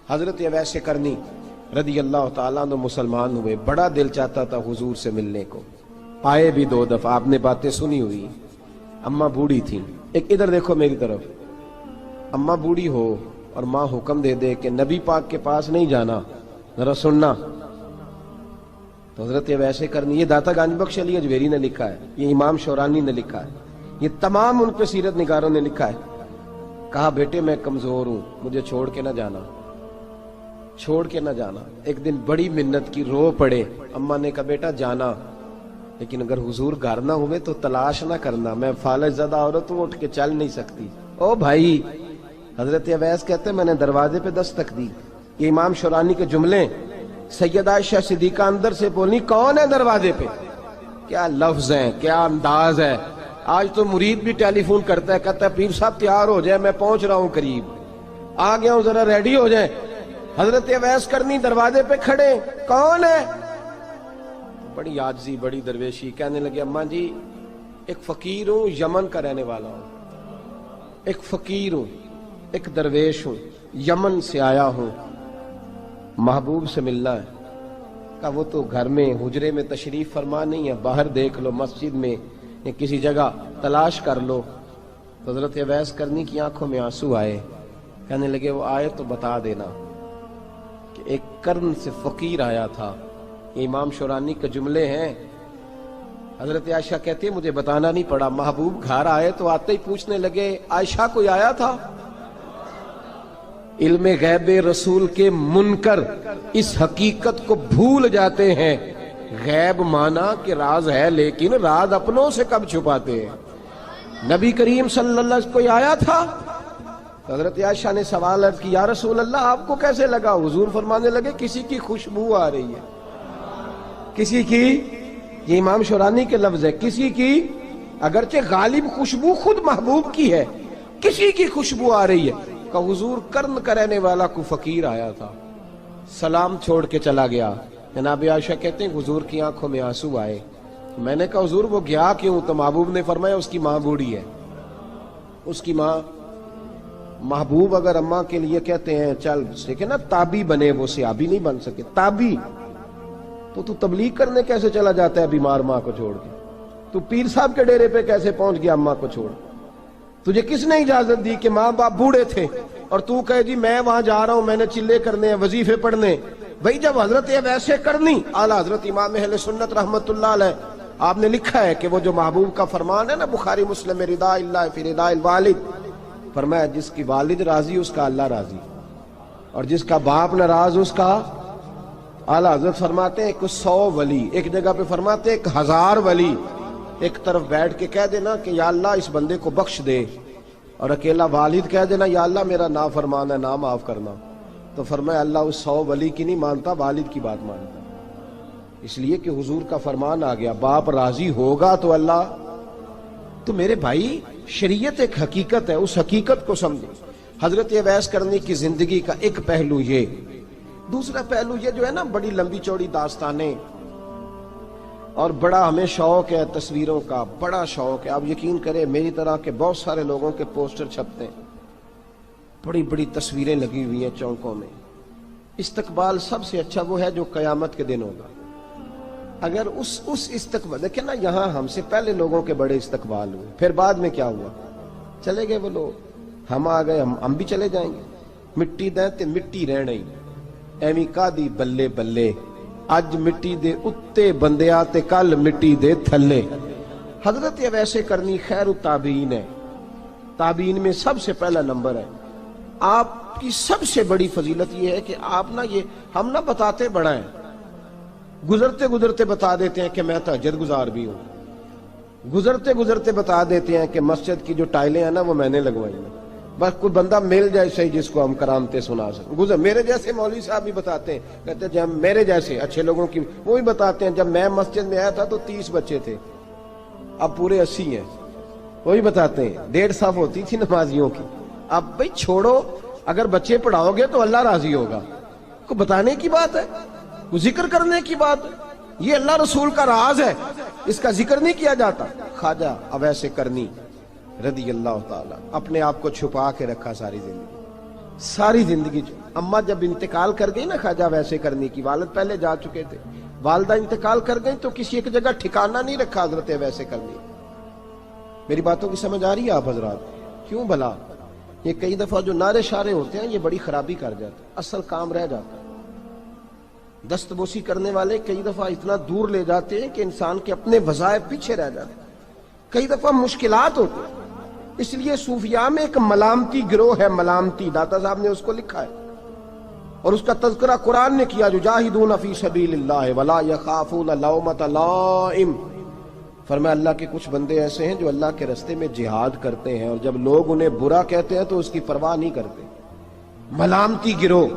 حضرت اویس کرنی رضی اللہ تعالیٰ عنہ مسلمان ہوئے، بڑا دل چاہتا تھا حضور سے ملنے کو، آئے بھی 2 دفعہ، آپ نے باتیں سنی ہوئی۔ اماں بوڑھی تھی، ایک ادھر دیکھو میری طرف، اماں بوڑھی ہو اور ماں حکم دے دے کہ نبی پاک کے پاس نہیں جانا، ذرا سننا، تو حضرت اویس کرنی، یہ داتا گنج بخش علی اجویری نے لکھا ہے، یہ امام شورانی نے لکھا ہے، یہ تمام ان پہ سیرت نگاروں نے لکھا ہے، کہا بیٹے میں کمزور ہوں، مجھے چھوڑ کے نہ جانا، چھوڑ کے نہ جانا۔ ایک دن بڑی منت کی، رو پڑے، اماں نے کہا بیٹا جانا، لیکن اگر حضور گھر نہ ہوئے تو تلاش نہ کرنا، میں فالج زدہ عورت ہوں، اٹھ کے چل نہیں سکتی۔ او بھائی، حضرت اویس کہتے میں نے دروازے پہ دستک دی، یہ امام شورانی کے جملے، سیدہ عائشہ صدیقہ اندر سے بولی کون ہے دروازے پہ؟ کیا لفظ ہیں، کیا انداز ہے۔ آج تو مرید بھی ٹیلی فون کرتا ہے، کہتا ہے پیر صاحب تیار ہو جائے، میں پہنچ رہا ہوں قریب، آ گیا ہوں، ذرا ریڈی ہو جائیں۔ حضرت اویس کرنی دروازے پہ کھڑے، کون ہے؟ بڑی عاجزی، بڑی درویشی، کہنے لگے اماں جی ایک فقیر ہوں، یمن کا رہنے والا ہوں، ایک فقیر ہوں، ایک درویش ہوں، یمن سے آیا ہوں، محبوب سے ملنا ہے۔ کہا وہ تو گھر میں حجرے میں تشریف فرما نہیں ہے، باہر دیکھ لو، مسجد میں یا کسی جگہ تلاش کر لو۔ تو حضرت اویس کرنی کی آنکھوں میں آنسو آئے، کہنے لگے وہ آئے تو بتا دینا کہ ایک کرن سے فقیر آیا تھا۔ یہ امام شورانی کے جملے ہیں۔ حضرت عائشہ کہتی ہے مجھے بتانا نہیں پڑا، محبوب گھر آئے تو آتے ہی پوچھنے لگے عائشہ کوئی آیا تھا؟ علم غیب رسول کے منکر اس حقیقت کو بھول جاتے ہیں، غیب مانا کہ راز ہے، لیکن راز اپنوں سے کب چھپاتے ہیں۔ نبی کریم صلی اللہ علیہ وسلم کوئی آیا تھا؟ حضرت عائشہ نے سوال عرض کی یا رسول اللہ آپ کو کیسے لگا؟ حضور فرمانے لگے کسی کی خوشبو آ رہی ہے، کسی کی، یہ امام شورانی کے لفظ ہے، کسی کی، اگرچہ غالب خوشبو خود محبوب کی ہے، کسی کی خوشبو آ رہی ہے۔ کہ حضور کرن کا رہنے والا کو فقیر آیا تھا، سلام چھوڑ کے چلا گیا۔ جناب عائشہ کہتے ہیں حضور کی آنکھوں میں آنسو آئے۔ میں نے کہا حضور وہ گیا کیوں؟ تو محبوب نے فرمایا اس کی ماں بوڑھی ہے، اس کی ماں۔ محبوب اگر اماں کے لیے کہتے ہیں چل دیکھیں نا تابی بنے، وہ صحابی نہیں بن سکے، تابی، تو تبلیغ کرنے کیسے چلا جاتا ہے بیمار ماں کو چھوڑ کے؟ تو پیر صاحب کے ڈیرے پہ کیسے پہنچ گیا اماں کو چھوڑ؟ تجھے کس نے اجازت دی کہ ماں باپ بوڑھے تھے اور تو کہے جی میں وہاں جا رہا ہوں، میں نے چلے کرنے ہیں، وظیفے پڑھنے؟ بھئی جب حضرت اویس کرنی اعلیٰ حضرت امام اہل سنت رحمت اللہ علیہ آپ نے لکھا ہے کہ وہ جو محبوب کا فرمان ہے نا بخاری مسلم میں، رضا اللہ فی رضا الوالد، فرمایا جس کی والد راضی اس کا اللہ راضی، اور جس کا باپ ناراض اس کا، اعلیٰ حضرت فرماتے ہیں ایک 100 ولی، ایک جگہ پہ فرماتے ہیں 1000 ولی ایک طرف بیٹھ کے کہہ دینا کہ یا اللہ اس بندے کو بخش دے، اور اکیلا والد کہہ دینا یا اللہ میرا نافرمان ہے، نہ معاف کرنا، تو فرمایا اللہ اس 100 ولی کی نہیں مانتا، والد کی بات مانتا، اس لیے کہ حضور کا فرمان آ گیا باپ راضی ہوگا تو اللہ۔ تو میرے بھائی شریعت ایک حقیقت ہے، اس حقیقت کو سمجھیں۔ حضرت اویس کرنی کی زندگی کا ایک پہلو یہ، دوسرا پہلو یہ جو ہے نا بڑی لمبی چوڑی داستانیں، اور بڑا ہمیں شوق ہے تصویروں کا، بڑا شوق ہے۔ آپ یقین کریں میری طرح کے بہت سارے لوگوں کے پوسٹر چھپتے ہیں، بڑی بڑی تصویریں لگی ہوئی ہیں چوکوں میں۔ استقبال سب سے اچھا وہ ہے جو قیامت کے دن ہوگا۔ اگر اس استقبال دیکھیں نا، یہاں ہم سے پہلے لوگوں کے بڑے استقبال ہوئے، پھر بعد میں کیا ہوا؟ چلے گئے وہ لوگ، ہم آ گئے، ہم بھی چلے جائیں گے۔ مٹی دیں تے مٹی رہنے، ایویں کا دی بلے بلے، اج مٹی دے اتے بندیا تے کل مٹی دے تھلے۔ حضرت اویس کرنی خیر التابعین ہے، تابعین میں سب سے پہلا نمبر ہے۔ آپ کی سب سے بڑی فضیلت یہ ہے کہ آپ نا، یہ ہم نہ بتاتے بڑا ہیں، گزرتے گزرتے بتا دیتے ہیں کہ میں تہجد گزار بھی ہوں، گزرتے گزرتے بتا دیتے ہیں کہ مسجد کی جو ٹائلیں ہیں نا وہ میں نے لگوائی ہیں، بس کوئی بندہ مل جائے صحیح جس کو ہم کرامتیں سنا سکیں۔ میرے جیسے مولوی صاحب بھی بتاتے ہیں، کہتے ہیں جب میرے جیسے اچھے لوگوں کی وہ بھی بتاتے ہیں جب میں مسجد میں آیا تھا تو 30 بچے تھے، اب پورے 80 ہیں، وہی بتاتے ہیں 1.5 صف ہوتی تھی نمازیوں کی، اب بھئی چھوڑو، اگر بچے پڑھاؤ گے تو اللہ راضی ہوگا، کو بتانے کی بات ہے، کو ذکر کرنے کی بات ہے، یہ اللہ رسول کا راز ہے، اس کا ذکر نہیں کیا جاتا۔ خواجہ اویس کرنی رضی اللہ تعالیٰ اپنے آپ کو چھپا کے رکھا ساری زندگی، ساری زندگی اماں جب انتقال کر گئی نا خواجہ ویسے کرنی کی، والد پہلے جا چکے تھے، والدہ انتقال کر گئی تو کسی ایک جگہ ٹھکانہ نہیں رکھا حضرت ویسے کرنی۔ میری باتوں کی سمجھ آ رہی ہے آپ حضرات؟ کیوں بھلا یہ کئی دفعہ جو نعرے شارے ہوتے ہیں یہ بڑی خرابی کر جاتے ہیں، اصل کام رہ جاتا ہے۔ دست بوسی کرنے والے کئی دفعہ اتنا دور لے جاتے ہیں کہ انسان کے اپنے وظائف پیچھے رہ جاتے ہیں، کئی دفعہ مشکلات ہوتی ہیں۔ اس لیے صوفیاء میں ایک ملامتی گروہ ہے، ملامتی، داتا صاحب نے اس کو لکھا ہے اور اس کا تذکرہ قرآن نے کیا، یجاہدون فی سبیل اللہ ولا یخافون لومۃ لائم۔ فرمایا اللہ کے کچھ بندے ایسے ہیں جو اللہ کے راستے میں جہاد کرتے ہیں اور جب لوگ انہیں برا کہتے ہیں تو اس کی پرواہ نہیں کرتے۔ ملامتی گروہ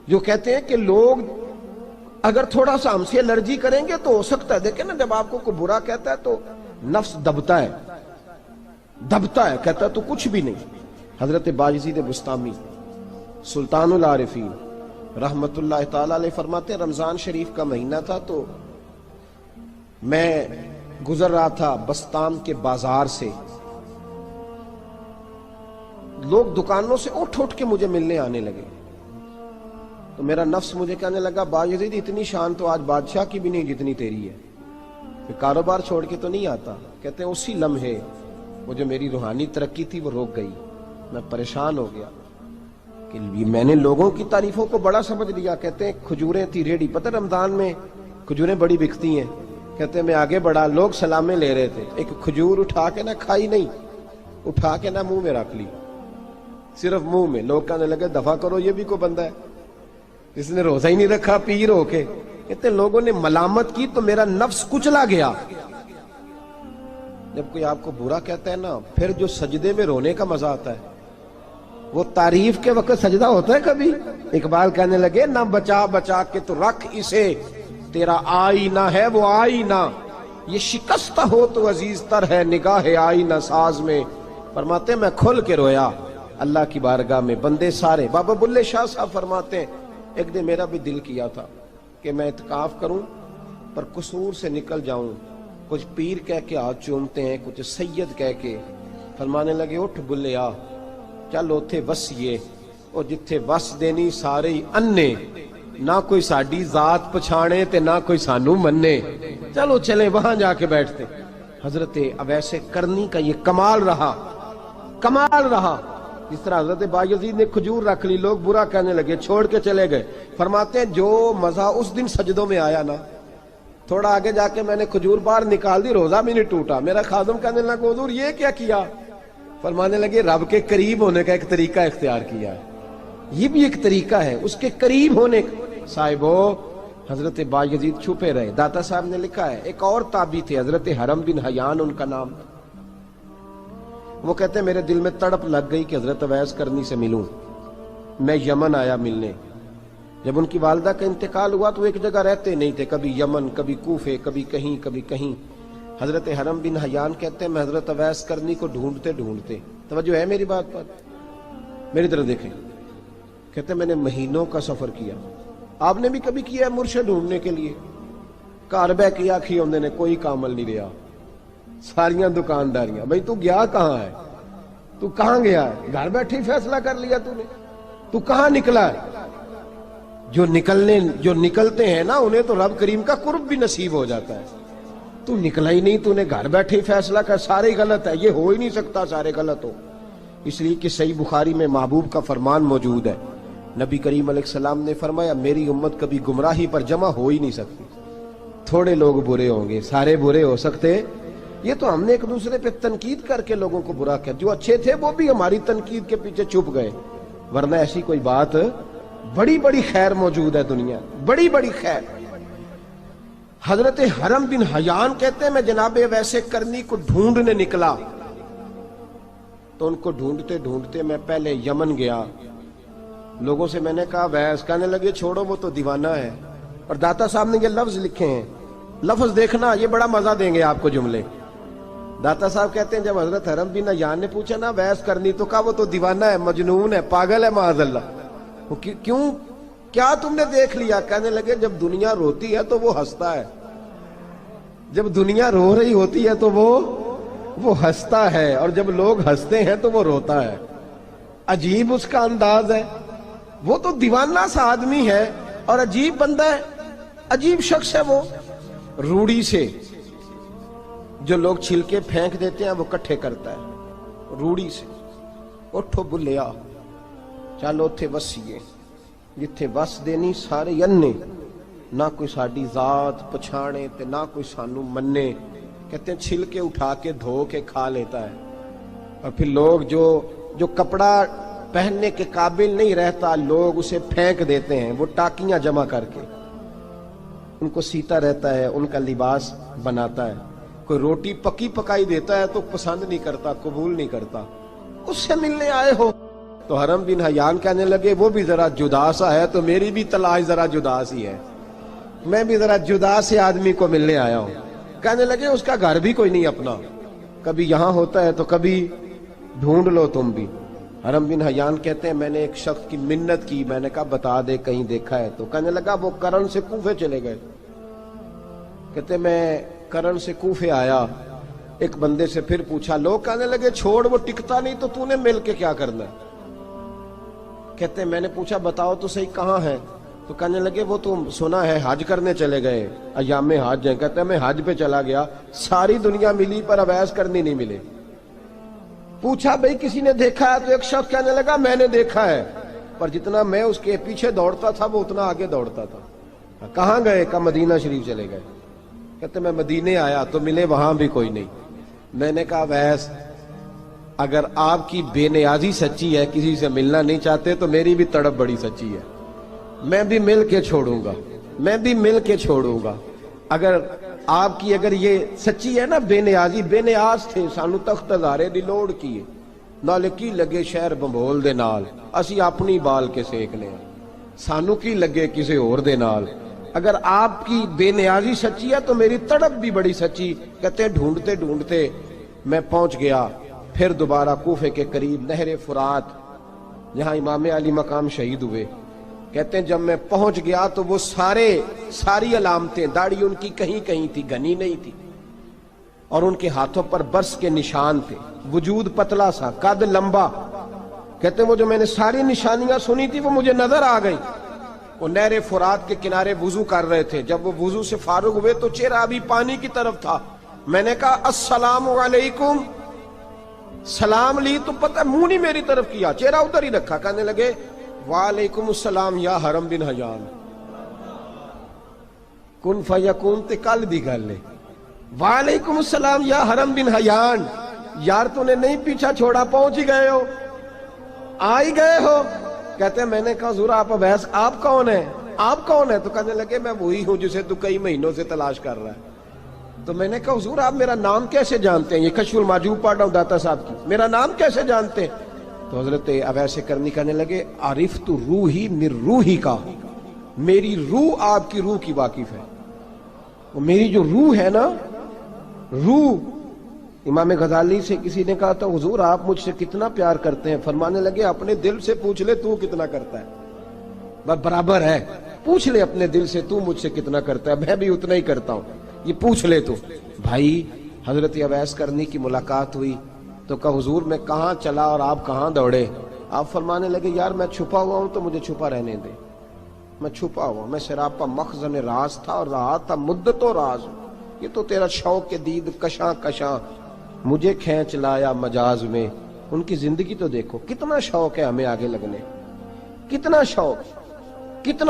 جو کہتے ہیں کہ لوگ اگر تھوڑا سا ہم سے الرجی کریں گے تو ہو سکتا ہے، دیکھیں نا جب آپ کو کوئی برا کہتا ہے تو نفس دبتا ہے، کہتا ہے تو کچھ بھی نہیں۔ حضرت باجزید بستامی سلطان العارفین رحمت اللہ تعالی علیہ فرماتے ہیں رمضان شریف کا مہینہ تھا تو میں گزر رہا تھا بستام کے بازار سے، لوگ دکانوں سے اٹھ کے مجھے ملنے آنے لگے تو میرا نفس مجھے کہنے لگا باجزید اتنی شان تو آج بادشاہ کی بھی نہیں جتنی تیری ہے، میں کاروبار چھوڑ کے تو نہیں آتا۔ کہتے ہیں اسی لمحے وہ جو میری روحانی ترقی تھی وہ روک گئی، میں پریشان ہو گیا کہ میں نے لوگوں کی تعریفوں کو بڑا سمجھ لیا۔ کہتے ہیں کھجوریں تھی ریڈی، پتہ رمضان میں کھجوریں بڑی بکتی ہیں، کہتے ہیں میں آگے بڑھا، لوگ سلامیں لے رہے تھے، ایک کھجور اٹھا کے نہ کھائی نہیں، اٹھا کے نہ منہ میں رکھ لی، صرف منہ میں۔ لوگ کہنے لگے دفع کرو یہ بھی کوئی بندہ ہے جس نے روزہ ہی نہیں رکھا پیر ہو کے۔ کہتے ہیں لوگوں نے ملامت کی تو میرا نفس کچلا گیا۔ جب کوئی آپ کو برا کہتا ہے نا پھر جو سجدے میں رونے کا مزہ آتا ہے وہ تعریف کے وقت سجدہ ہوتا ہے کبھی؟ اقبال کہنے لگے نہ بچا بچا کے تو رکھ اسے، تیرا آئینہ ہے وہ آئینہ، یہ شکستہ ہو تو عزیز تر ہے نگاہ آئینہ ساز میں۔ فرماتے میں کھل کے رویا اللہ کی بارگاہ میں، بندے سارے۔ بابا بلے شاہ صاحب فرماتے ہیں ایک دن میرا بھی دل کیا تھا کہ میں اعتکاف کروں پر قصور سے نکل جاؤں، کچھ پیر کہہ کے ہاتھ چومتے ہیں، کچھ سید کہہ کے۔ فرمانے لگے اٹھ بلے آ چل اوتھے وسیے، اور جتھے وس دینی سارے ہی انے، نہ کوئی ساڈی ذات پچھانے تے نہ کوئی سانو مننے، چلو چلے وہاں جا کے بیٹھتے۔ حضرت اویس کرنی کا یہ کمال رہا، جس طرح حضرت بایزید نے کھجور رکھ لی، لوگ برا کہنے لگے، چھوڑ کے چلے گئے۔ فرماتے ہیں جو مزہ اس دن سجدوں میں آیا نا، تھوڑا آگے جا کے میں نے کھجور باہر نکال دی، روزہ بھی نہیں ٹوٹا۔ میرا خادم کہنے لگا حضور یہ کیا کیا؟ فرمانے لگے رب کے قریب ہونے کا ایک طریقہ اختیار کیا ہے، یہ بھی ایک طریقہ ہے اس کے قریب ہونے کا۔ صاحبو حضرت بایزید چھپے رہے۔ داتا صاحب نے لکھا ہے ایک اور تابعی تھے حضرت حرم بن حیان ان کا نام، وہ کہتے ہیں میرے دل میں تڑپ لگ گئی کہ حضرت اویس کرنی سے ملوں۔ میں یمن آیا ملنے، جب ان کی والدہ کا انتقال ہوا تو ایک جگہ رہتے نہیں تھے، کبھی یمن، کبھی کوفے، کبھی کہیں۔ حضرت حرم بن حیان کہتے ہیں میں حضرت اویس کرنی کو ڈھونڈتے، توجہ ہے میری بات پر، میری طرف دیکھیں، کہتے ہیں میں نے مہینوں کا سفر کیا۔ آپ نے بھی کبھی کیا ہے مرشد ڈھونڈنے کے لیے؟ گھر بہ کے آکھی ہوں نے کوئی کامل نہیں رہا، ساریاں دکانداریاں، بھئی تو گیا کہاں ہے؟ تو کہاں گیا ہے؟ گھر بیٹھے فیصلہ کر لیا تو نے، تو کہاں نکلا ہے؟ جو نکلتے ہیں نا انہیں تو رب کریم کا قرب بھی نصیب ہو جاتا ہے۔ تو نکلا ہی نہیں، تو نے گھر بیٹھے فیصلہ کر، سارے غلط ہے، یہ ہو ہی نہیں سکتا سارے غلط ہو۔ اس لیے کہ صحیح بخاری میں محبوب کا فرمان موجود ہے، نبی کریم علیہ السلام نے فرمایا میری امت کبھی گمراہی پر جمع ہو ہی نہیں سکتی، تھوڑے لوگ برے ہوں گے، سارے برے ہو سکتے؟ یہ تو ہم نے ایک دوسرے پہ تنقید کر کے لوگوں کو برا کیا، جو اچھے تھے وہ بھی ہماری تنقید کے پیچھے چھپ گئے، ورنہ ایسی کوئی بات، بڑی خیر موجود ہے دنیا، بڑی خیر۔ حضرت حرم بن حیان کہتے ہیں میں جناب ویسے کرنی کو ڈھونڈنے نکلا، تو ان کو ڈھونڈتے میں پہلے یمن گیا، لوگوں سے میں نے کہا ویس، کہنے لگے چھوڑو وہ تو دیوانہ ہے۔ اور داتا صاحب نے یہ لفظ لکھے ہیں، لفظ دیکھنا یہ بڑا مزہ دیں گے آپ کو جملے۔ داتا صاحب کہتے ہیں جب حضرت حرم بن حیان نے پوچھا نا ویس کرنی، تو کہا وہ تو دیوانہ ہے، مجنون ہے، پاگل ہے معاذ اللہ۔ کیوں، کیا تم نے دیکھ لیا؟ کہنے لگے جب دنیا روتی ہے تو وہ ہنستا ہے، جب دنیا رو رہی ہوتی ہے تو وہ ہنستا ہے، اور جب لوگ ہنستے ہیں تو وہ روتا ہے۔ عجیب اس کا انداز ہے، وہ تو دیوانہ سا آدمی ہے اور عجیب بندہ ہے، عجیب شخص ہے وہ۔ روڑی سے جو لوگ چھلکے پھینک دیتے ہیں وہ کٹھے کرتا ہے، روڑی سے۔ اٹھو بلیا چلو اتھے وسیے جتھے وس دینی سارے ینے، نہ کوئی ساڈی ذات پچھانے تے نہ کوئی سانو منے۔ کہتے ہیں چھلکے اٹھا کے دھو کے کھا لیتا ہے، اور پھر لوگ جو کپڑا پہننے کے قابل نہیں رہتا لوگ اسے پھینک دیتے ہیں، وہ ٹاکیاں جمع کر کے ان کو سیتا رہتا ہے، ان کا لباس بناتا ہے۔ کوئی روٹی پکی پکائی دیتا ہے تو پسند نہیں کرتا، قبول نہیں کرتا، اس سے ملنے آئے ہو۔ تو حرم بن حیان کہنے لگے وہ بھی ذرا جدا سا ہے تو میری بھی تلاش ذرا جدا سی ہے، میں بھی ذرا جدا سے آدمی کو ملنے آیا ہوں۔ کہنے لگے اس کا گھر بھی کوئی نہیں اپنا، کبھی یہاں ہوتا ہے تو کبھی ڈھونڈ لو تم بھی۔ حرم بن حیان کہتے ہیں میں نے ایک شخص کی منت کی، میں نے کہا بتا دے کہیں دیکھا ہے تو۔ کہنے لگا وہ کرن سے کوفے چلے گئے۔ کہتے میں کرن سے کوفے آیا، ایک بندے سے پھر پوچھا، لوگ کہنے لگے چھوڑ وہ ٹکتا نہیں تو تو نے مل کے کیا کرنا ہے۔ کہتے ہیں میں نے پوچھا بتاؤ تو صحیح کہاں ہے، تو کہنے لگے وہ تو سنا ہے حج کرنے چلے گئے، ایام حج ہیں۔ کہتے ہیں میں حج پہ چلا گیا، ساری دنیا ملی پر اویس کرنی نہیں ملے۔ پوچھا بھئی کسی نے دیکھا ہے، تو ایک شخص کہنے لگا میں نے دیکھا ہے، پر جتنا میں اس کے پیچھے دوڑتا تھا وہ اتنا آگے دوڑتا تھا۔ کہاں گئے؟ کہ مدینہ شریف چلے گئے۔ کہتے میں مدینے آیا تو ملے وہاں بھی کوئی نہیں۔ میں نے کہا ویس اگر آپ کی بے نیازی سچی ہے، کسی سے ملنا نہیں چاہتے، تو میری بھی تڑپ بڑی سچی ہے، میں بھی مل کے چھوڑوں گا، میں بھی مل کے چھوڑوں گا۔ اگر آپ کی اگر یہ سچی ہے نا بے نیازی، بے نیاز تھے، سانو تخت ہزارے دی لوڑ کیے، نالے کی لگے شہر بمبول دے نال، اسی اپنی بال کے سیکنے ہیں، سانو کی لگے کسی اور دے نال۔ اگر آپ کی بے نیازی سچی ہے تو میری تڑپ بھی بڑی سچی۔ کہتے ڈھونڈتے ڈھونڈتے میں پہنچ گیا، پھر دوبارہ کوفے کے قریب نہر فرات جہاں امام علی مقام شہید ہوئے۔ کہتے ہیں جب میں پہنچ گیا تو وہ ساری علامتیں، داڑھی ان کی کہیں کہیں تھی، گھنی نہیں تھی، اور ان کے ہاتھوں پر برس کے نشان تھے، وجود پتلا سا، قد لمبا۔ کہتے ہیں وہ جو میں نے ساری نشانیاں سنی تھی وہ مجھے نظر آ گئی۔ وہ نہر فرات کے کنارے وضو کر رہے تھے، جب وہ وضو سے فارغ ہوئے تو چہرہ ابھی پانی کی طرف تھا۔ میں نے کہا السلام علیکم، سلام لی تو پتہ منہ نہیں میری طرف کیا، چہرہ ادھر ہی رکھا۔ کہنے لگے وعلیکم السلام یا حرم بن حیان، کن فیکون تے کل دی گل ہے۔ وعلیکم السلام یا حرم بن حیان، یار تو نے نہیں پیچھا چھوڑا، پہنچ ہی گئے ہو، آ ہی گئے ہو۔ کہتے ہیں میں نے کہا حضور آپ ویس آپ کون ہیں، آپ کون ہیں؟ تو کہنے لگے میں وہی ہوں جسے تو کئی مہینوں سے تلاش کر رہا ہے۔ تو میں نے کہا حضور آپ میرا نام کیسے جانتے ہیں؟ یہ کشف المحجوب پڑھ رہا ہوں داتا صاحب کی، میرا نام کیسے جانتے ہیں؟ تو حضرت اویس کرنی کہنے لگے عرفت روحی من روحی کا، میری روح آپ کی روح کی واقف ہے۔ وہ میری جو روح ہے نا، روح۔ امام غزالی سے کسی نے کہا تھا حضور آپ مجھ سے کتنا پیار کرتے ہیں؟ فرمانے لگے اپنے دل سے پوچھ لے تو کتنا کرتا ہے، برابر ہے، پوچھ لے اپنے دل سے تو مجھ سے کتنا کرتا ہے، میں بھی اتنا ہی کرتا ہوں، یہ پوچھ لے تو۔ بھائی حضرت اویس کرنی کی ملاقات ہوئی تو کہا حضور میں کہاں چلا اور آپ کہاں دوڑے؟ آپ فرمانے لگے یار میں چھپا ہوا ہوں تو مجھے چھپا رہنے دے، میں چھپا ہوا، میں سراپا مخزن راز تھا اور رہا تھا مدت و راز۔ یہ تو تیرا شوق کے دید کشاں کشاں مجھے کھینچ لایا مجاز میں۔ ان کی زندگی تو دیکھو، کتنا شوق ہے ہمیں آگے لگنے، کتنا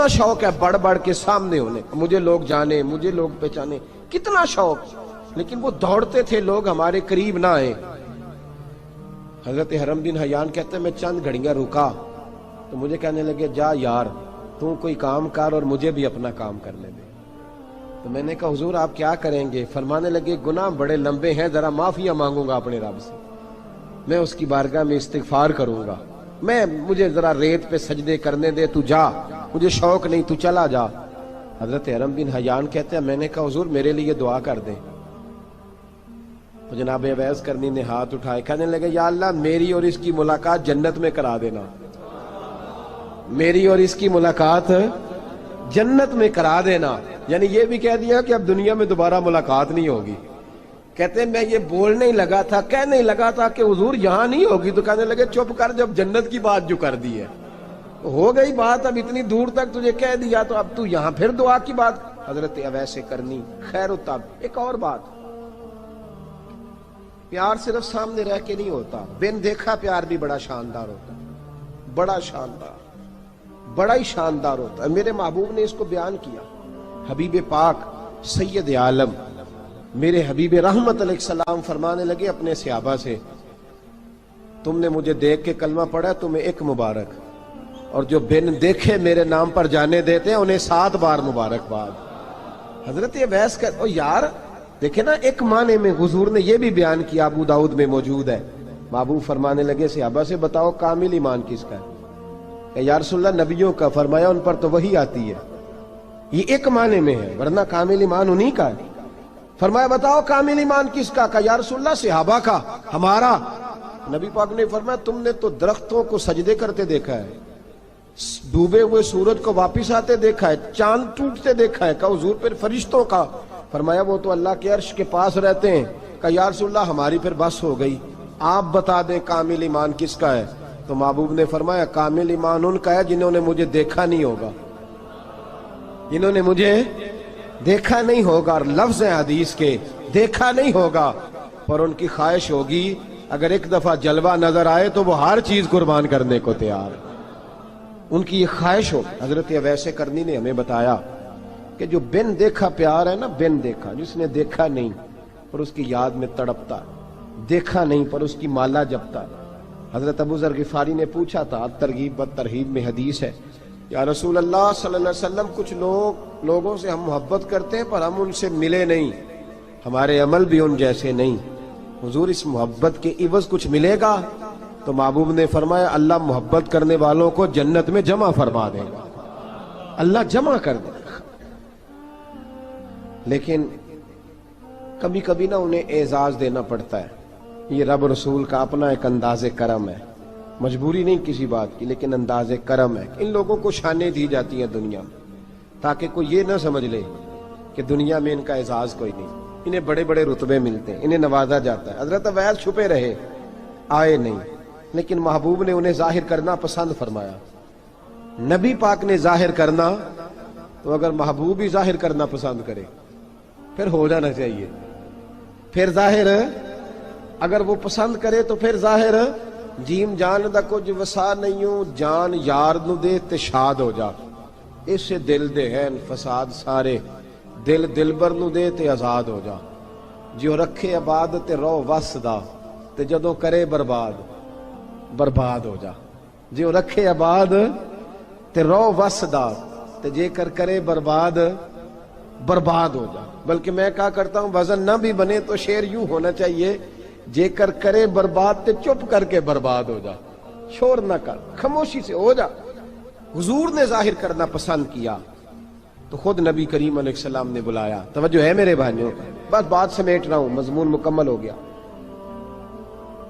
شوق ہے بڑھ بڑھ کے سامنے ہونے، مجھے لوگ جانے، مجھے لوگ پہچانے، کتنا شوق، لیکن وہ دوڑتے تھے لوگ ہمارے قریب نہ آئے۔ حضرت حرم بن حیان کہتے ہیں میں چند گھڑیاں رکا تو مجھے کہنے لگے جا یار تو کوئی کام کر اور مجھے بھی اپنا کام کرنے دے۔ تو میں نے کہا حضور آپ کیا کریں گے؟ فرمانے لگے گناہ بڑے لمبے ہیں، ذرا معافیاں مانگوں گا اپنے رب سے، میں اس کی بارگاہ میں استغفار کروں گا، مجھے ذرا ریت پہ سجدے کرنے دے، تو جا، مجھے شوق نہیں، تو چلا جا۔ حضرت حرم بن حیان کہتے ہیں میں نے کہا حضور میرے لیے دعا کر دیں۔ تو جناب اویس کرنی نے ہاتھ اٹھائے، کہنے لگے یا اللہ میری اور اس کی ملاقات جنت میں کرا دینا، میری اور اس کی ملاقات جنت میں کرا دینا۔ یعنی یہ بھی کہہ دیا کہ اب دنیا میں دوبارہ ملاقات نہیں ہوگی، کہتے ہیں میں یہ بولنے ہی لگا تھا، کہنے ہی لگا تھا کہ حضور یہاں نہیں ہوگی، تو کہنے لگے چپ کر، جب جنت کی بات جو کر دی ہے ہو گئی بات، اب اتنی دور تک تجھے کہہ دیا تو اب تو یہاں پھر دعا کی بات۔ حضرت اویس کرنی خیر التاب۔ ایک اور بات، پیار صرف سامنے رہ کے نہیں ہوتا، بن دیکھا پیار بھی بڑا شاندار ہوتا ہے، بڑا شاندار، بڑا ہی شاندار ہوتا ہے۔ میرے محبوب نے اس کو بیان کیا، حبیب پاک سید عالم میرے حبیب رحمت علیہ السلام فرمانے لگے اپنے صحابہ سے، تم نے مجھے دیکھ کے کلمہ پڑھا، تمہیں ایک مبارک، اور جو بن دیکھے میرے نام پر جانے دیتے ہیں انہیں 7 بار مبارکباد۔ حضرت اویس کا یار دیکھیں نا، ایک معنی میں حضور نے یہ بھی بیان کیا، ابو داؤد میں موجود ہے۔ محبوب فرمانے لگے صحابہ سے، بتاؤ کامل ایمان کس کا ہے؟ کہ یا رسول اللہ نبیوں کا۔ فرمایا ان پر تو وہی آتی ہے، یہ ایک معنی میں ہے، ورنہ کامل ایمان انہی کا ہے۔ فرمایا بتاؤ کامل ایمان کس کا؟ کہ یا رسول اللہ صحابہ کا، ہمارا۔ نبی پاک نے فرمایا تم نے تو درختوں کو سجدے کرتے دیکھا ہے، ڈوبے ہوئے سورج کو واپس آتے دیکھا ہے، چاند ٹوٹتے دیکھا ہے۔ کہ حضور پھر فرشتوں کا؟ فرمایا وہ تو اللہ کے عرش کے پاس رہتے ہیں۔ کہ یا رسول اللہ ہماری پھر بس ہو گئی، آپ بتا دیں کامل ایمان کس کا ہے؟ تو محبوب نے فرمایا کامل ایمان ان کا ہے جنہوں نے مجھے دیکھا نہیں ہوگا، جنہوں نے مجھے دیکھا نہیں ہوگا، اور لفظ ہیں حدیث کے، دیکھا نہیں ہوگا، پر ان کی خواہش ہوگی اگر ایک دفعہ جلوہ نظر آئے تو وہ ہر چیز قربان کرنے کو تیار، ان کی یہ خواہش ہو۔ حضرت اویس کرنی نے ہمیں بتایا کہ جو بن دیکھا پیار ہے نا، بن دیکھا، جس نے دیکھا نہیں پر اس کی یاد میں تڑپتا، دیکھا نہیں پر اس کی مالا جپتا۔ حضرت ابو ذر غفاری نے پوچھا تھا، ترغیب و ترہیب میں حدیث ہے، یا رسول اللہ صلی اللہ علیہ وسلم کچھ لوگوں سے ہم محبت کرتے ہیں پر ہم ان سے ملے نہیں، ہمارے عمل بھی ان جیسے نہیں، حضور اس محبت کے عوض کچھ ملے گا؟ تو محبوب نے فرمایا اللہ محبت کرنے والوں کو جنت میں جمع فرما دے گا، اللہ جمع کر دے گا، لیکن کبھی کبھی نہ انہیں اعزاز دینا پڑتا ہے۔ یہ رب رسول کا اپنا ایک انداز کرم ہے، مجبوری نہیں کسی بات کی، لیکن انداز کرم ہے۔ ان لوگوں کو شانیں دی جاتی ہیں دنیا میں تاکہ کوئی یہ نہ سمجھ لے کہ دنیا میں ان کا اعزاز کوئی نہیں، انہیں بڑے بڑے رتبے ملتے ہیں، انہیں نوازا جاتا ہے۔ حضرت اویس چھپے رہے، آئے نہیں، لیکن محبوب نے انہیں ظاہر کرنا پسند فرمایا۔ نبی پاک نے ظاہر کرنا، تو اگر محبوب ہی ظاہر کرنا پسند کرے پھر ہو جانا چاہیے، پھر ظاہر اگر وہ پسند کرے تو پھر ظاہر جیم جان دا کچھ وسا نہیں ہوں، جان یار نو دے تے شاد ہو جا، اس سے دل دے ہیں فساد سارے، دل دلبر نو دے تے آزاد ہو جا، جو رکھے آباد تے رو وس دا تے جدوں کرے برباد برباد ہو جا، جو رکھے آباد تے رو وس دا تے جے کر کرے برباد برباد ہو جا۔ بلکہ میں کہا کرتا ہوں وزن نہ بھی بنے تو شعر یوں ہونا چاہیے، جے کر کرے برباد تے چپ کر کے برباد ہو جا، شور نہ کر، خاموشی سے ہو جا۔ حضور نے ظاہر کرنا پسند کیا تو خود نبی کریم علیہ السلام نے بلایا۔ توجہ ہے میرے بھائیوں، بس بات سمیٹ رہا ہوں، مضمون مکمل ہو گیا۔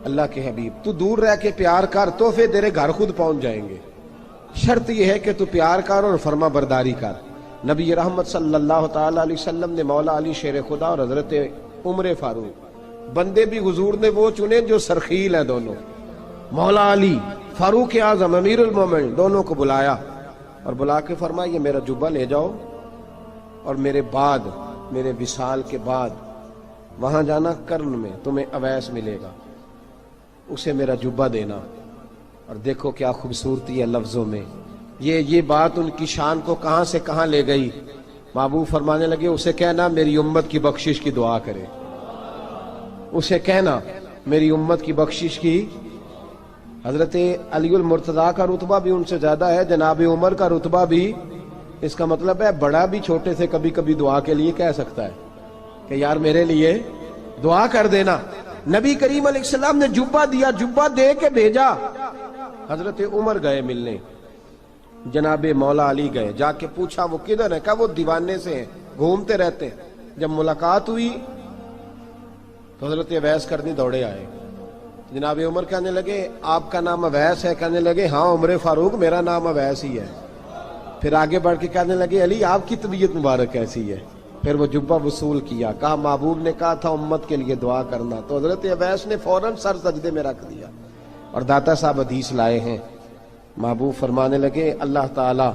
اللہ کے حبیب تو دور رہ کے پیار کر، تحفے تیرے گھر خود پہنچ جائیں گے، شرط یہ ہے کہ تو پیار کر اور فرما برداری کر۔ نبی رحمت صلی اللہ تعالی علیہ وسلم نے مولا علی شیر خدا اور حضرت عمر فاروق، بندے بھی حضور نے وہ چنے جو سرخیل ہیں دونوں، مولا علی فاروق اعظم امیر المومنین، دونوں کو بلایا اور بلا کے فرمایا یہ میرا جبہ لے جاؤ اور میرے بعد، میرے وصال کے بعد وہاں جانا کرن میں تمہیں اویس ملے گا، اسے میرا جبہ دینا۔ اور دیکھو کیا خوبصورتی ہے لفظوں میں، یہ بات ان کی شان کو کہاں سے کہاں لے گئی۔ محبوب فرمانے لگے اسے کہنا میری امت کی بخشش کی دعا کرے، اسے کہنا میری امت کی بخشش کی۔ حضرت علی المرتضیٰ کا رتبہ بھی ان سے زیادہ ہے، جناب عمر کا رتبہ بھی، اس کا مطلب ہے بڑا بھی چھوٹے سے کبھی کبھی دعا کے لیے کہہ سکتا ہے کہ یار میرے لیے دعا کر دینا۔ نبی کریم علیہ السلام نے جبہ دیا، جبہ دے کے بھیجا۔ حضرت عمر گئے ملنے، جناب مولا علی گئے، جا کے پوچھا وہ کدھر ہے؟ کہا وہ دیوانے سے ہیں، گھومتے رہتے ہیں۔ جب ملاقات ہوئی تو حضرت اویس کرنی دوڑے آئے، جناب عمر کہنے لگے آپ کا نام اویس ہے؟ کہنے لگے ہاں عمر فاروق میرا نام اویس ہی ہے۔ پھر آگے بڑھ کے کہنے لگے علی آپ کی طبیعت مبارک کیسی ہے؟ پھر وہ جبہ وصول کیا، کہا محبوب نے کہا تھا امت کے لیے دعا کرنا، تو حضرت اویس نے فوراً سر سجدے میں رکھ دیا۔ اور داتا صاحب حدیث لائے ہیں، محبوب فرمانے لگے اللہ تعالی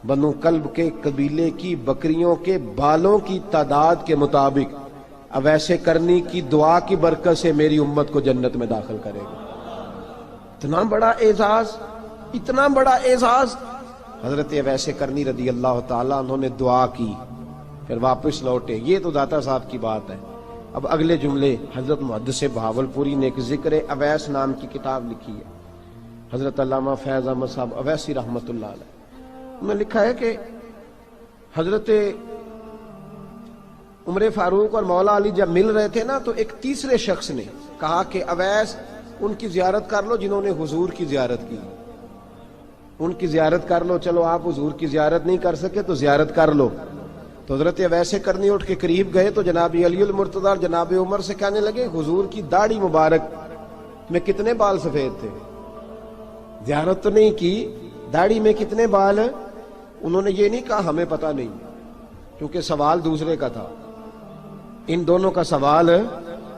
بنو کلب کے قبیلے کی بکریوں کے بالوں کی تعداد کے مطابق اویس کرنی کی دعا کی برکت سے میری امت کو جنت میں داخل کرے گا۔ اتنا بڑا اعزاز، اتنا بڑا اعزاز۔ حضرت اویس کرنی رضی اللہ تعالیٰ انہوں نے دعا کی، پھر واپس لوٹے۔ یہ تو داتا صاحب کی بات ہے۔ اب اگلے جملے حضرت محدث بہاولپوری نے ایک ذکر اویس نام کی کتاب لکھی ہے، حضرت علامہ فیض احمد صاحب اویسی رحمۃ اللہ علیہ، انہوں نے لکھا ہے کہ حضرت عمر فاروق اور مولا علی جب مل رہے تھے نا، تو ایک تیسرے شخص نے کہا کہ اویس ان کی زیارت کر لو جنہوں نے حضور کی زیارت کی، ان کی زیارت کر لو، چلو آپ حضور کی زیارت نہیں کر سکے تو زیارت کر لو۔ تو حضرت اویس کرنی اٹھ کے قریب گئے تو جناب علی المرتضی اور جناب عمر سے کہنے لگے حضور کی داڑھی مبارک میں کتنے بال سفید تھے؟ زیارت تو نہیں کی، داڑھی میں کتنے بال؟ انہوں نے یہ نہیں کہا ہمیں پتہ نہیں، کیونکہ سوال دوسرے کا تھا، ان دونوں کا سوال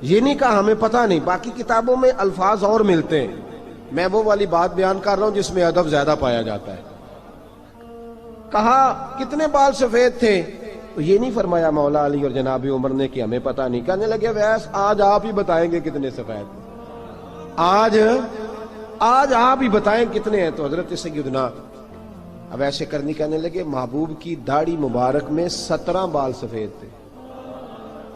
یہ نہیں کہا ہمیں پتہ نہیں۔ باقی کتابوں میں الفاظ اور ملتے ہیں، میں وہ والی بات بیان کر رہا ہوں جس میں ادب زیادہ پایا جاتا ہے۔ کہا کتنے بال سفید تھے؟ تو یہ نہیں فرمایا مولا علی اور جناب عمر نے کہ ہمیں پتہ نہیں، کہنے لگے ویس آج آپ ہی بتائیں گے کتنے سفید تھے، آج آپ ہی بتائیں کتنے ہیں۔ تو حضرت سیدنا اویس کرنی کہنے لگے محبوب کی داڑھی مبارک میں 17 بال سفید تھے،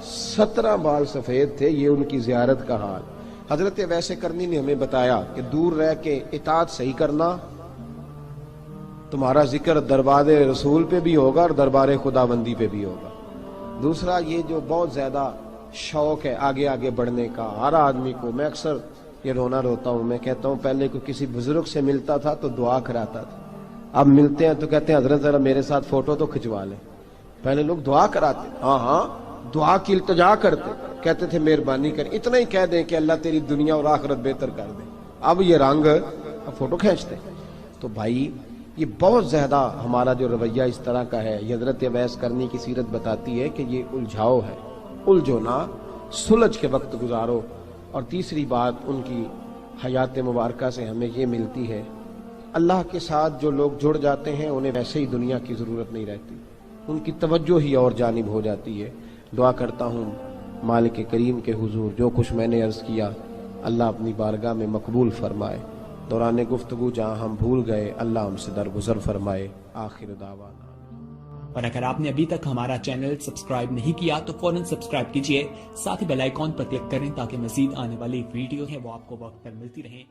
17 بال سفید تھے، یہ ان کی زیارت کا حال۔ حضرت اویس کرنی نے ہمیں بتایا کہ دور رہ کے اطاعت صحیح کرنا، تمہارا ذکر دربار رسول پہ بھی ہوگا اور دربار خداوندی پہ بھی ہوگا۔ دوسرا یہ جو بہت زیادہ شوق ہے آگے آگے بڑھنے کا ہر آدمی کو، میں اکثر یہ روتا ہوں، میں کہتا ہوں پہلے کوئی کسی بزرگ سے ملتا تھا تو دعا کراتا تھا، اب ملتے ہیں تو کہتے ہیں حضرت ذرا میرے ساتھ فوٹو تو کھنچوا لیں۔ پہلے لوگ دعا کراتے، ہاں دعا کی التجا کرتے، کہتے تھے مہربانی کر، اتنا ہی کہہ دیں کہ اللہ تیری دنیا اور آخرت بہتر کر دے، اب یہ رنگ اب فوٹو کھینچتے۔ تو بھائی یہ بہت زیادہ ہمارا جو رویہ اس طرح کا ہے، یہ حضرت اویس کرنی کی سیرت بتاتی ہے کہ یہ الجھاؤ ہے، الجھو نہ، سلجھ کے وقت گزارو۔ اور تیسری بات ان کی حیات مبارکہ سے ہمیں یہ ملتی ہے، اللہ کے ساتھ جو لوگ جڑ جاتے ہیں انہیں ویسے ہی دنیا کی ضرورت نہیں رہتی، ان کی توجہ ہی اور جانب ہو جاتی ہے۔ دعا کرتا ہوں مالک کریم کے حضور جو کچھ میں نے عرض کیا اللہ اپنی بارگاہ میں مقبول فرمائے، دوران گفتگو جہاں ہم بھول گئے اللہ ہم سے درگزر فرمائے۔ آخر دعوانا۔ اور اگر آپ نے ابھی تک ہمارا چینل سبسکرائب نہیں کیا تو فوراً سبسکرائب کیجئے، ساتھ ہی بیل آئیکن پر کلک کریں تاکہ مزید آنے والی ویڈیو ہے وہ آپ کو وقت پر ملتی رہیں۔